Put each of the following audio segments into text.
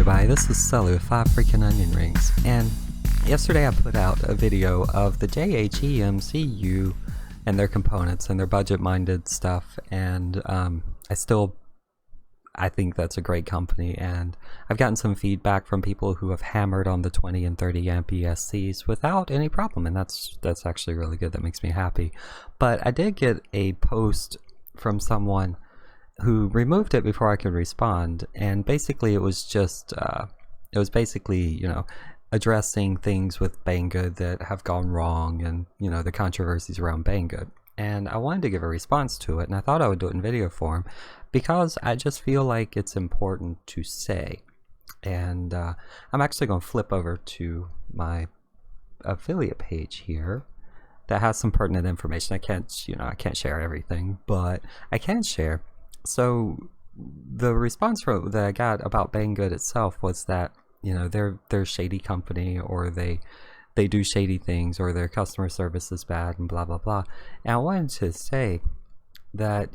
everybody, this is Sully with 5 Freaking Onion Rings, and yesterday I put out a video of the JHEMCU and their components and their budget-minded stuff, and I think that's a great company, and I've gotten some feedback from people who have hammered on the 20 and 30 AMP BSCs without any problem, and that's actually really good. That makes me happy. But I did get a post from someone who removed it before I could respond, and basically it was just addressing things with Banggood that have gone wrong, and the controversies around Banggood. And I wanted to give a response to it, and I thought I would do it in video form because I just feel like it's important to say. And I'm actually going to flip over to my affiliate page here that has some pertinent information. I can't share everything, but I can share. So the response that I got about Banggood itself was that they're a shady company, or they do shady things, or their customer service is bad, and blah blah blah. And I wanted to say that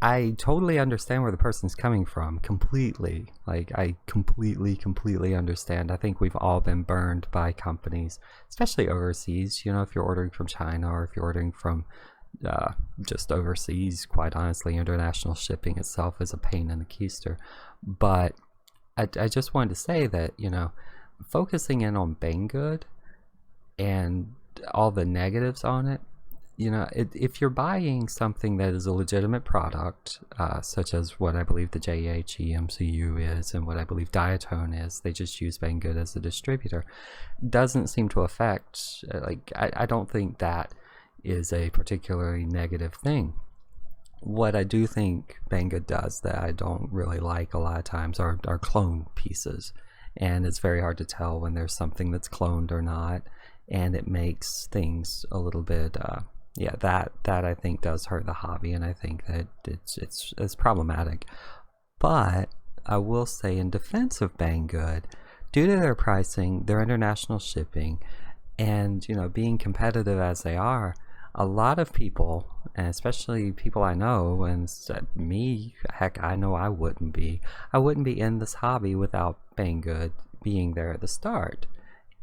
I totally understand where the person's coming from, completely. Like, I completely understand. I think we've all been burned by companies, especially overseas. If you're ordering from China, or if you're ordering from just overseas, quite honestly, international shipping itself is a pain in the keister. But I just wanted to say that focusing in on Banggood and all the negatives on it, if you're buying something that is a legitimate product, such as what I believe the JHEMCU is and what I believe Diatone is, they just use Banggood as a distributor, doesn't seem to affect, I don't think that is a particularly negative thing. What I do think Banggood does that I don't really like a lot of times are clone pieces. And it's very hard to tell when there's something that's cloned or not, and it makes things a little bit that I think does hurt the hobby, and I think that it's problematic. But I will say, in defense of Banggood, due to their pricing, their international shipping, and being competitive as they are, a lot of people, and especially people I know, and me, heck, I know I wouldn't be in this hobby without Banggood being there at the start.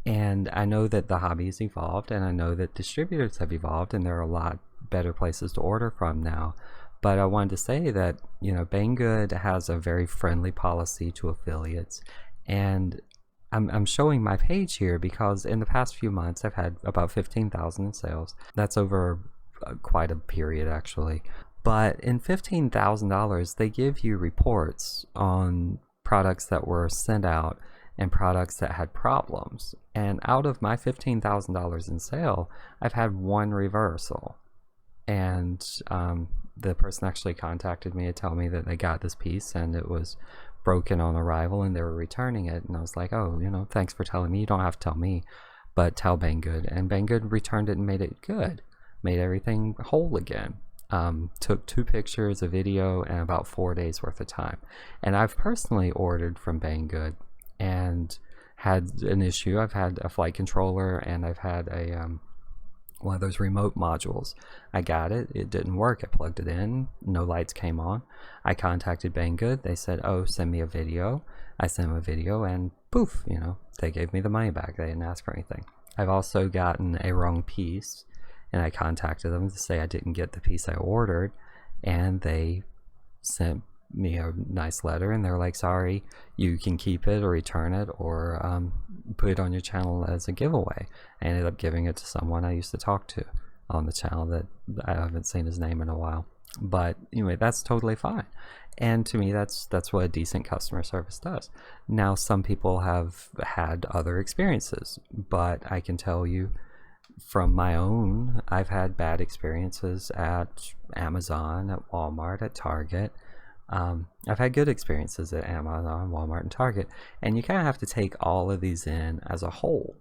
And I know that the hobby has evolved, and I know that distributors have evolved, and there are a lot better places to order from now. But I wanted to say that Banggood has a very friendly policy to affiliates, and I'm showing my page here because in the past few months I've had about 15,000 in sales. That's over quite a period, actually. But in $15,000, they give you reports on products that were sent out and products that had problems. And out of my $15,000 in sale, I've had one reversal. And the person actually contacted me to tell me that they got this piece and it was broken on arrival and they were returning it. And I was like, oh, thanks for telling me. You don't have to tell me, but tell Banggood. And Banggood returned it and made it good, made everything whole again. Took 2 pictures, a video, and about 4 days worth of time. And I've personally ordered from Banggood and had an issue. I've had a flight controller, and I've had a one of those remote modules. I got it, it didn't work. I plugged it in, no lights came on. I contacted Banggood. They said, oh, send me a video. I sent them a video, and poof, they gave me the money back. They didn't ask for anything. I've also gotten a wrong piece, and I contacted them to say I didn't get the piece I ordered, and they sent me a nice letter, and they're like, sorry, you can keep it or return it, or put it on your channel as a giveaway. I ended up giving it to someone I used to talk to on the channel that I haven't seen his name in a while. But anyway, that's totally fine. And to me, that's what a decent customer service does. Now, some people have had other experiences, but I can tell you from my own, I've had bad experiences at Amazon, at Walmart, at Target. I've had good experiences at Amazon, Walmart, and Target, and you kind of have to take all of these in as a whole,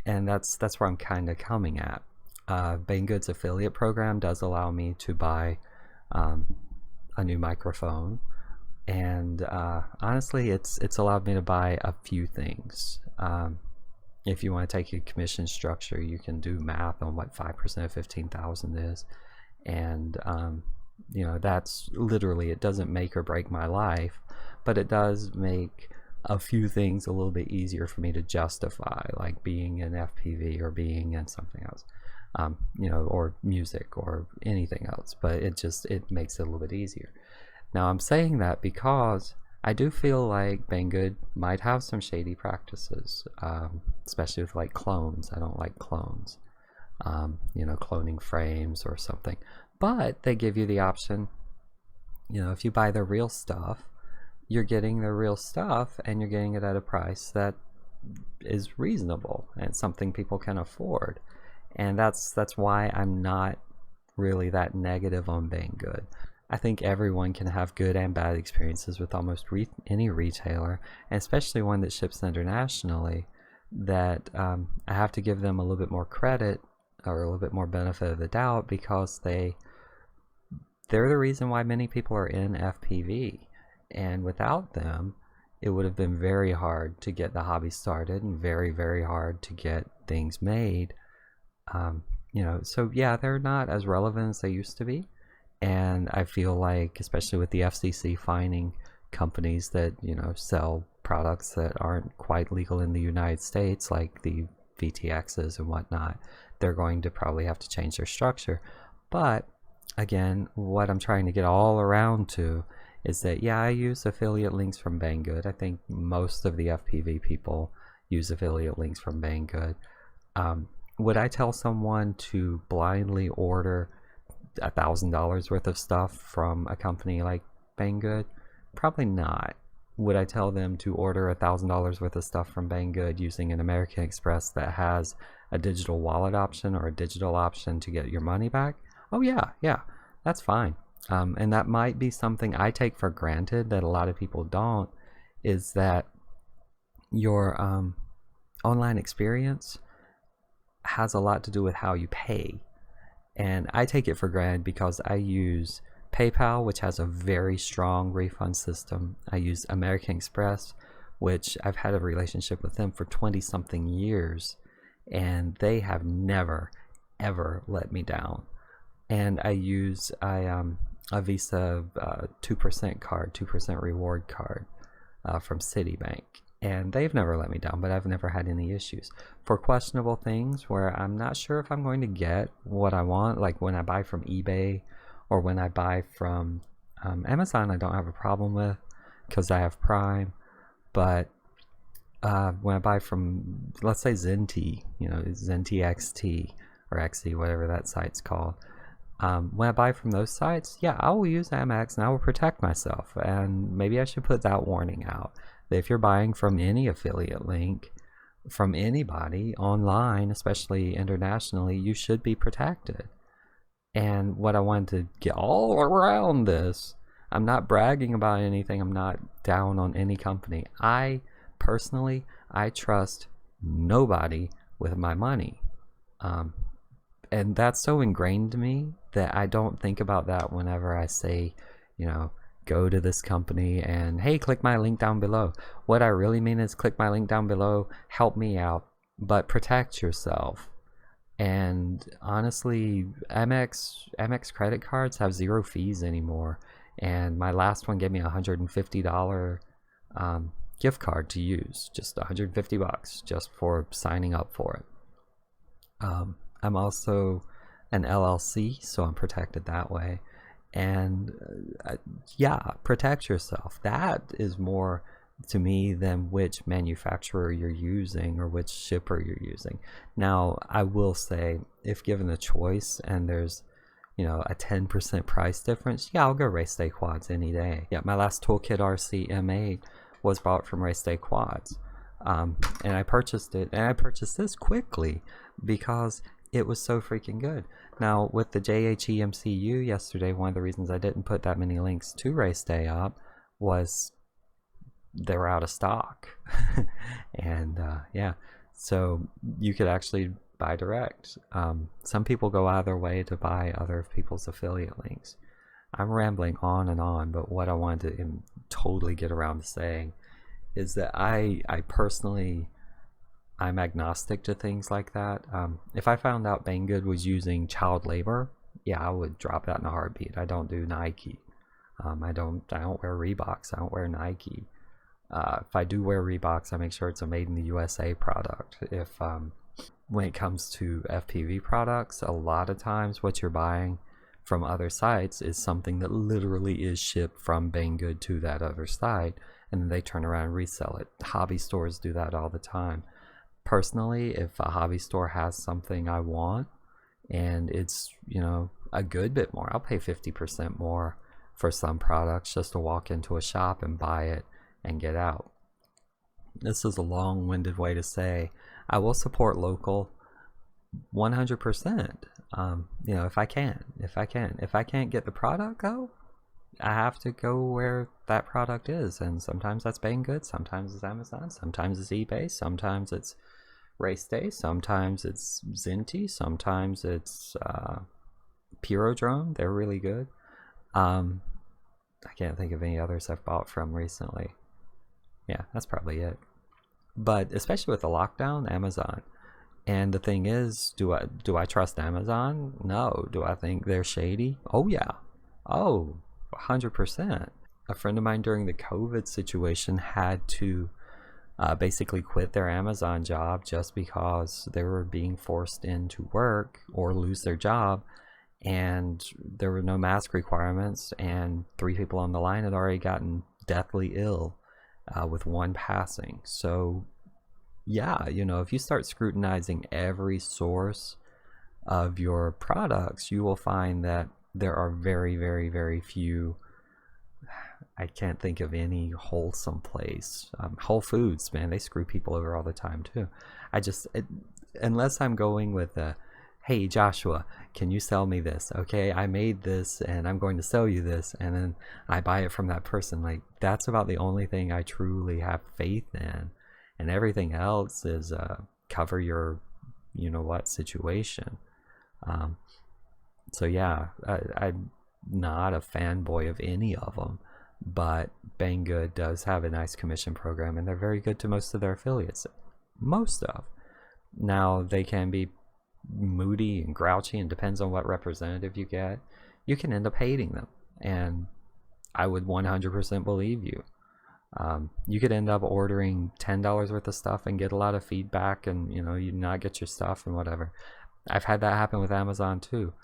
and that's where I'm kind of coming at. Banggood's affiliate program does allow me to buy a new microphone, and honestly, it's allowed me to buy a few things. If you want to take a commission structure, you can do math on what 5% of 15,000 is, and that's literally, it doesn't make or break my life, but it does make a few things a little bit easier for me to justify, like being in FPV or being in something else, you know, or music or anything else. But it makes it a little bit easier. Now I'm saying that because I do feel like Banggood might have some shady practices, especially with like clones. I don't like clones, you know, cloning frames or something. But they give you the option, you know, if you buy the real stuff, you're getting the real stuff and you're getting it at a price that is reasonable and something people can afford. And that's why I'm not really that negative on Banggood. I think everyone can have good and bad experiences with almost any retailer, and especially one that ships internationally, that I have to give them a little bit more credit or a little bit more benefit of the doubt, because they're the reason why many people are in FPV. And without them, it would have been very hard to get the hobby started and very, very hard to get things made. You know, so yeah, they're not as relevant as they used to be. And I feel like, especially with the FCC fining companies that, you know, sell products that aren't quite legal in the United States, like the VTXs and whatnot, they're going to probably have to change their structure. But again, what I'm trying to get all around to is that, yeah, I use affiliate links from Banggood. I think most of the FPV people use affiliate links from Banggood. Would I tell someone to blindly order $1,000 worth of stuff from a company like Banggood? Probably not. Would I tell them to order $1,000 worth of stuff from Banggood using an American Express that has a digital wallet option or a digital option to get your money back? Oh yeah, that's fine. And that might be something I take for granted that a lot of people don't, is that your online experience has a lot to do with how you pay. And I take it for granted because I use PayPal, which has a very strong refund system. I use American Express, which I've had a relationship with them for 20-something years, and they have never, ever let me down. And I use a Visa 2% card, 2% reward card from Citibank. And they've never let me down, but I've never had any issues. For questionable things where I'm not sure if I'm going to get what I want, like when I buy from eBay or when I buy from Amazon, I don't have a problem with because I have Prime. But when I buy from, let's say Zenty, you know, Zenty XT or XT, whatever that site's called, when I buy from those sites, yeah, I will use Amex and I will protect myself. And maybe I should put that warning out. If you're buying from any affiliate link from anybody online, especially internationally, you should be protected. And what I wanted to get all around this, I'm not bragging about anything, I'm not down on any company. I personally trust nobody with my money, and that's so ingrained to me that I don't think about that whenever I say, you know, go to this company and hey, click my link down below. What I really mean is click my link down below, help me out, but protect yourself. And honestly, Amex credit cards have 0 fees anymore, and my last one gave me a $150 gift card to use, just $150 just for signing up for it. I'm also an LLC, so I'm protected that way. And yeah, protect yourself. That is more to me than which manufacturer you're using or which shipper you're using. Now, I will say, if given the choice and there's, you know, a 10% price difference, yeah, I'll go Race Day Quads any day. Yeah, my last ToolkitRC M8 was bought from Race Day Quads. And I purchased it, and I purchased this quickly because it was so freaking good. Now, with the JHEMCU yesterday, one of the reasons I didn't put that many links to Race Day up was they were out of stock. And yeah, so you could actually buy direct. Some people go out of their way to buy other people's affiliate links. I'm rambling on and on, but what I wanted to totally get around to saying is that I personally, I'm agnostic to things like that. If I found out Banggood was using child labor, yeah, I would drop that in a heartbeat. I don't do Nike. I don't wear Reeboks. I don't wear Nike. If I do wear Reeboks, I make sure it's a made in the USA product. If when it comes to FPV products, a lot of times what you're buying from other sites is something that literally is shipped from Banggood to that other site, and then they turn around and resell it. Hobby stores do that all the time. Personally, if a hobby store has something I want and it's, you know, a good bit more, I'll pay 50% more for some products just to walk into a shop and buy it and get out. This is a long-winded way to say I will support local 100%. You know, if I can. If I can't get the product, though, I have to go where that product is, and sometimes that's Banggood, sometimes it's Amazon, sometimes it's eBay, sometimes it's Race Day, sometimes it's Zinti, sometimes it's Pyrodrome. They're really good. I can't think of any others I've bought from recently. Yeah, that's probably it. But especially with the lockdown, Amazon. And the thing is, do I trust Amazon? No. Do I think they're shady? Oh yeah. Oh, 100%. A friend of mine during the COVID situation had to basically quit their Amazon job just because they were being forced into work or lose their job, and there were no mask requirements, and 3 people on the line had already gotten deathly ill with one passing. So yeah, you know, if you start scrutinizing every source of your products, you will find that there are very, very, very few. I can't think of any wholesome place. Whole Foods, man, they screw people over all the time too. Unless I'm going with hey Joshua, can you sell me this? Okay, I made this and I'm going to sell you this, and then I buy it from that person. Like, that's about the only thing I truly have faith in, and everything else is cover your, you know what, situation. So yeah, I'm not a fanboy of any of them, but Banggood does have a nice commission program, and they're very good to most of their affiliates. Most of. Now, they can be moody and grouchy, and depends on what representative you get. You can end up hating them, and I would 100% believe you. You could end up ordering $10 worth of stuff and get a lot of feedback, and you know, you not get your stuff and whatever. I've had that happen with Amazon too.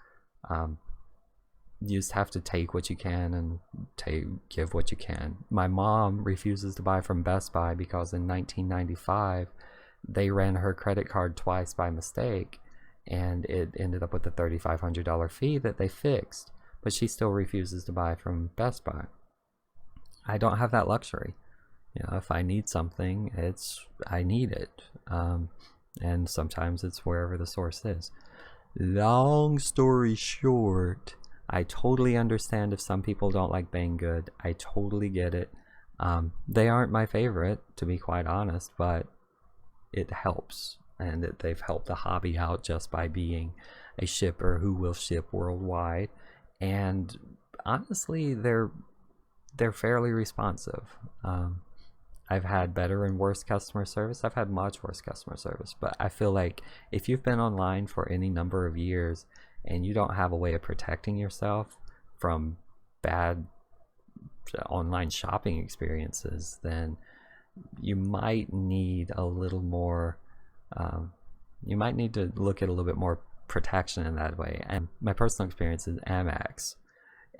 You just have to take what you can and give what you can. My mom refuses to buy from Best Buy because in 1995 they ran her credit card twice by mistake, and it ended up with a $3,500 fee that they fixed, but she still refuses to buy from Best Buy. I don't have that luxury. You know, if I need something, I need it. And sometimes it's wherever the source is. Long story short, I totally understand if some people don't like Banggood. I totally get it. They aren't my favorite, to be quite honest, but it helps, and they've helped the hobby out just by being a shipper who will ship worldwide. And honestly, they're fairly responsive. I've had better and worse customer service. I've had much worse customer service, but I feel like if you've been online for any number of years and you don't have a way of protecting yourself from bad online shopping experiences, then you might need a little more, you might need to look at a little bit more protection in that way. And my personal experience is Amex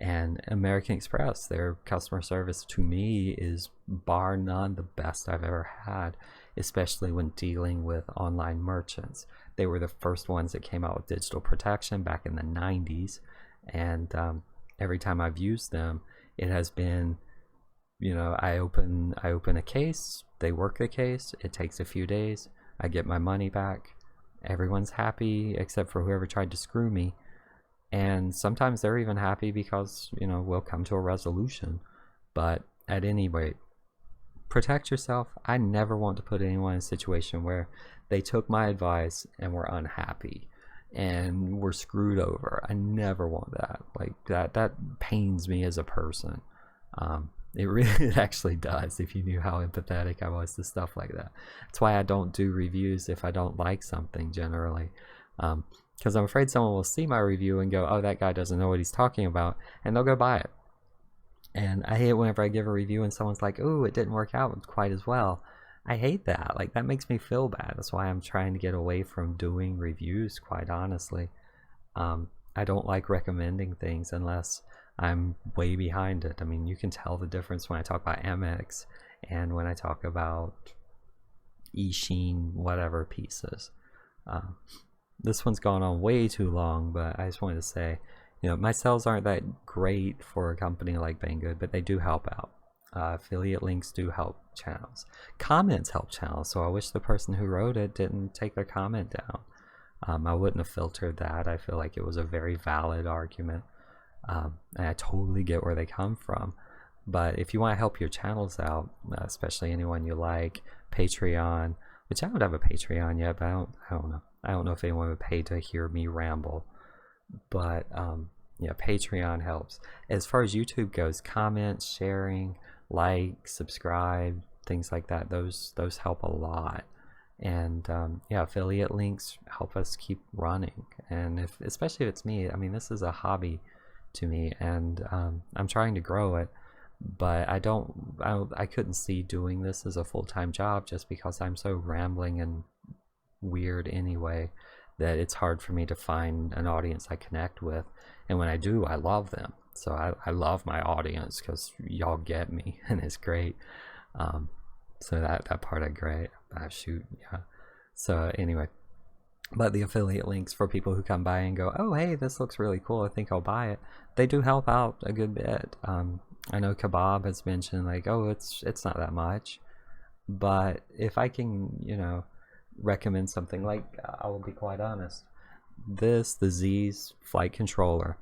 and American Express. Their customer service to me is bar none the best I've ever had, especially when dealing with online merchants. They were the first ones that came out with digital protection back in the 90s, and every time I've used them, it has been, you know, I open a case, they work the case, it takes a few days, I get my money back, everyone's happy except for whoever tried to screw me. And sometimes they're even happy because, you know, we'll come to a resolution. But at any rate, protect yourself. I never want to put anyone in a situation where they took my advice and were unhappy and were screwed over. I never want that. Like, that pains me as a person. It actually does, if you knew how empathetic I was to stuff like that. That's why I don't do reviews if I don't like something generally. Because I'm afraid someone will see my review and go, oh, that guy doesn't know what he's talking about, and they'll go buy it. And I hate whenever I give a review and someone's like, oh, it didn't work out quite as well. I hate that. Like, that makes me feel bad. That's why I'm trying to get away from doing reviews, quite honestly. I don't like recommending things unless I'm way behind it. I mean, you can tell the difference when I talk about MX and when I talk about Eachine whatever pieces. This one's gone on way too long, but I just wanted to say, you know, my sales aren't that great for a company like Banggood, but they do help out. Affiliate links do help channels. Comments help channels, so I wish the person who wrote it didn't take their comment down. I wouldn't have filtered that. I feel like it was a very valid argument, and I totally get where they come from. But if you want to help your channels out, especially anyone you like, Patreon, which I don't have a Patreon yet, but I don't know. I don't know if anyone would pay to hear me ramble. But yeah, Patreon helps. As far as YouTube goes, comments, sharing, like, subscribe, things like that, those help a lot. And yeah, affiliate links help us keep running. And especially if it's me, I mean, this is a hobby to me, and I'm trying to grow it, but I couldn't see doing this as a full-time job just because I'm so rambling and weird anyway, that it's hard for me to find an audience I connect with. And when I do, I love them. So I love my audience because y'all get me, and it's great. So that part I great. Shoot, yeah. So anyway, but the affiliate links for people who come by and go, oh hey, this looks really cool, I think I'll buy it, they do help out a good bit. I know Kebab has mentioned like, oh, it's not that much, but if I can, you know, recommend something, like I will be quite honest, the Z's flight controller,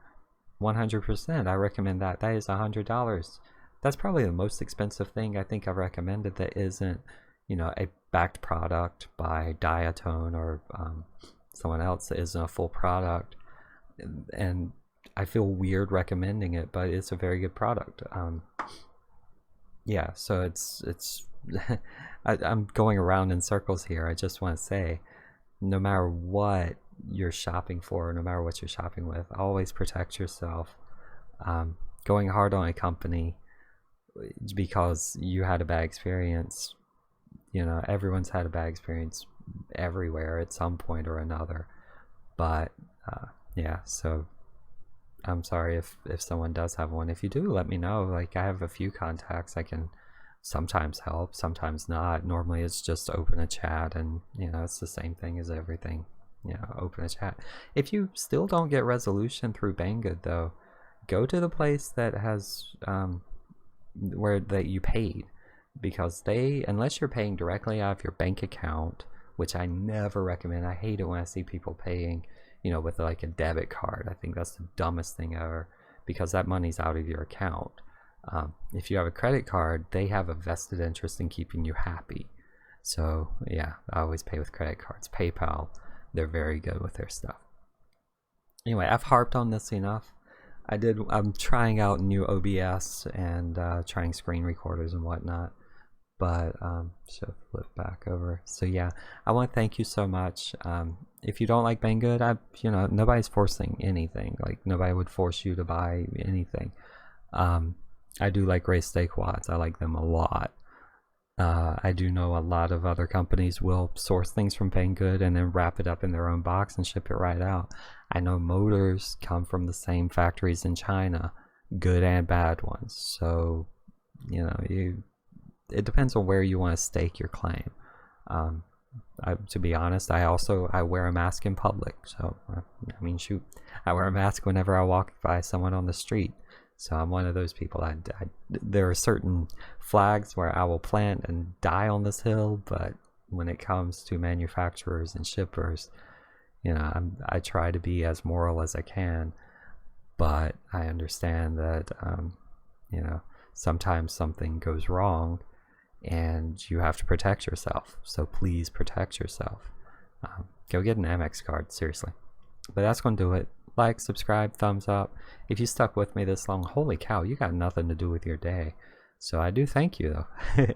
100% I recommend that. That is $100. That's probably the most expensive thing I think I've recommended that isn't, you know, a backed product by Diatone or someone else that isn't a full product. And I feel weird recommending it, but it's a very good product. Yeah, so it's I'm going around in circles here. I just want to say, no matter what you're shopping for, no matter what you're shopping with, always protect yourself. Going hard on a company because you had a bad experience, you know, everyone's had a bad experience everywhere at some point or another. But yeah, so I'm sorry if someone does have one. If you do, let me know. Like, I have a few contacts I can sometimes help, sometimes not. Normally it's just open a chat, and you know, it's the same thing as everything, you know, open a chat. If you still don't get resolution through Banggood though, go to the place that has where that you paid, because they, unless you're paying directly out of your bank account, which I never recommend. I hate it when I see people paying, you know, with like a debit card. I think that's the dumbest thing ever, because that money's out of your account. If you have a credit card, they have a vested interest in keeping you happy. So yeah, I always pay with credit cards. PayPal, they're very good with their stuff. Anyway, I've harped on this enough. I'm trying out new OBS and trying screen recorders and whatnot, but should flip back over. So yeah, I want to thank you so much. If you don't like Banggood, you know, nobody's forcing anything. Like, nobody would force you to buy anything. I do like Gray Steak Watts. I like them a lot. I do know a lot of other companies will source things from Banggood and then wrap it up in their own box and ship it right out. I know motors come from the same factories in China, good and bad ones. So, you know, it depends on where you want to stake your claim. To be honest, I wear a mask in public. So, I mean, shoot, I wear a mask whenever I walk by someone on the street. So I'm one of those people. There are certain flags where I will plant and die on this hill, but when it comes to manufacturers and shippers, you know, I try to be as moral as I can, but I understand that, you know, sometimes something goes wrong and you have to protect yourself. So please protect yourself. Go get an Amex card, seriously. But that's going to do it. Like, subscribe, thumbs up. If you stuck with me this long, holy cow, you got nothing to do with your day. So I do thank you though.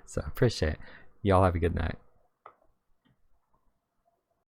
So I appreciate it. Y'all have a good night.